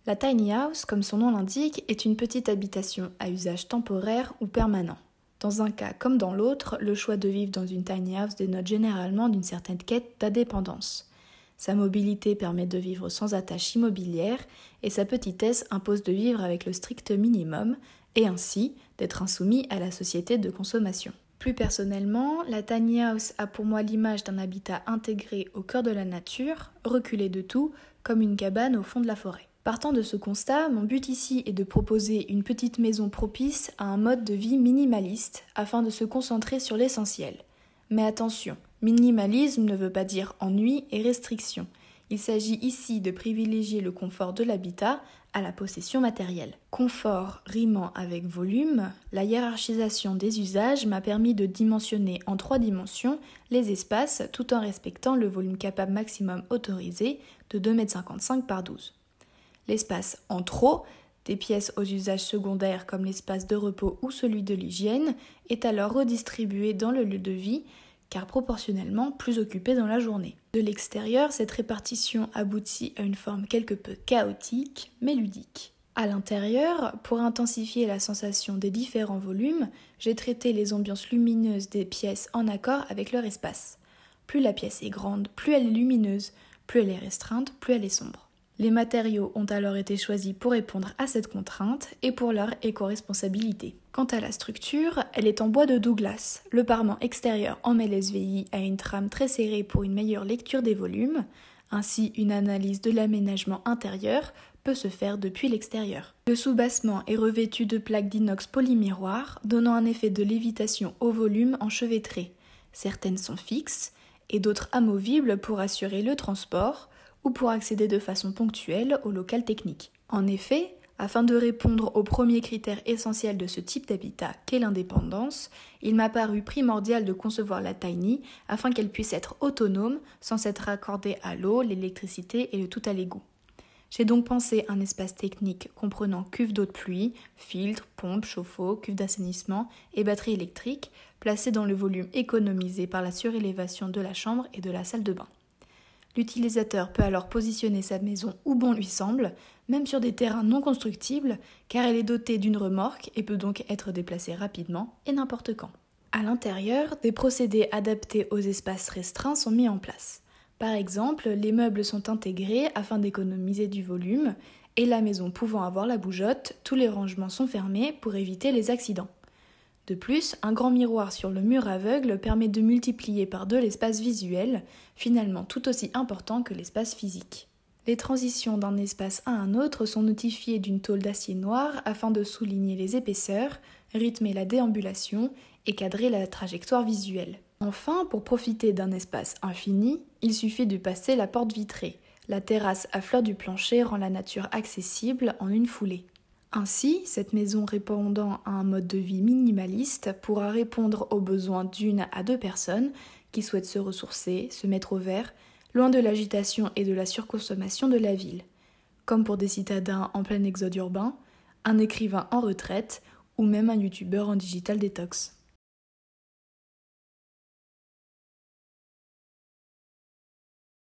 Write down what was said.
La tiny house, comme son nom l'indique, est une petite habitation à usage temporaire ou permanent. Dans un cas comme dans l'autre, le choix de vivre dans une tiny house dénote généralement d'une certaine quête d'indépendance. Sa mobilité permet de vivre sans attache immobilière et sa petitesse impose de vivre avec le strict minimum et ainsi d'être insoumis à la société de consommation. Plus personnellement, la tiny house a pour moi l'image d'un habitat intégré au cœur de la nature, reculé de tout, comme une cabane au fond de la forêt. Partant de ce constat, mon but ici est de proposer une petite maison propice à un mode de vie minimaliste afin de se concentrer sur l'essentiel. Mais attention, minimalisme ne veut pas dire ennui et restriction. Il s'agit ici de privilégier le confort de l'habitat à la possession matérielle. Confort rimant avec volume, la hiérarchisation des usages m'a permis de dimensionner en 3 dimensions les espaces tout en respectant le volume capable maximum autorisé de 2,55 m par 12. L'espace en trop, des pièces aux usages secondaires comme l'espace de repos ou celui de l'hygiène, est alors redistribué dans le lieu de vie, car proportionnellement plus occupé dans la journée. De l'extérieur, cette répartition aboutit à une forme quelque peu chaotique, mais ludique. À l'intérieur, pour intensifier la sensation des différents volumes, j'ai traité les ambiances lumineuses des pièces en accord avec leur espace. Plus la pièce est grande, plus elle est lumineuse, plus elle est restreinte, plus elle est sombre. Les matériaux ont alors été choisis pour répondre à cette contrainte et pour leur éco-responsabilité. Quant à la structure, elle est en bois de Douglas. Le parement extérieur en MLSVI a une trame très serrée pour une meilleure lecture des volumes. Ainsi, une analyse de l'aménagement intérieur peut se faire depuis l'extérieur. Le soubassement est revêtu de plaques d'inox polymiroir, donnant un effet de lévitation au volume enchevêtré. Certaines sont fixes et d'autres amovibles pour assurer le transport, ou pour accéder de façon ponctuelle au local technique. En effet, afin de répondre au premier critère essentiel de ce type d'habitat qu'est l'indépendance, il m'a paru primordial de concevoir la tiny afin qu'elle puisse être autonome sans s'être raccordée à l'eau, l'électricité et le tout à l'égout. J'ai donc pensé un espace technique comprenant cuve d'eau de pluie, filtre, pompe, chauffe-eau, cuve d'assainissement et batterie électrique, placés dans le volume économisé par la surélévation de la chambre et de la salle de bain. L'utilisateur peut alors positionner sa maison où bon lui semble, même sur des terrains non constructibles, car elle est dotée d'une remorque et peut donc être déplacée rapidement et n'importe quand. À l'intérieur, des procédés adaptés aux espaces restreints sont mis en place. Par exemple, les meubles sont intégrés afin d'économiser du volume, et la maison pouvant avoir la bougeotte, tous les rangements sont fermés pour éviter les accidents. De plus, un grand miroir sur le mur aveugle permet de multiplier par 2 l'espace visuel, finalement tout aussi important que l'espace physique. Les transitions d'un espace à un autre sont notifiées d'une tôle d'acier noir afin de souligner les épaisseurs, rythmer la déambulation et cadrer la trajectoire visuelle. Enfin, pour profiter d'un espace infini, il suffit de passer la porte vitrée. La terrasse à fleur du plancher rend la nature accessible en une foulée. Ainsi, cette maison répondant à un mode de vie minimaliste pourra répondre aux besoins d'1 à 2 personnes qui souhaitent se ressourcer, se mettre au vert, loin de l'agitation et de la surconsommation de la ville, comme pour des citadins en plein exode urbain, un écrivain en retraite ou même un youtubeur en digital détox.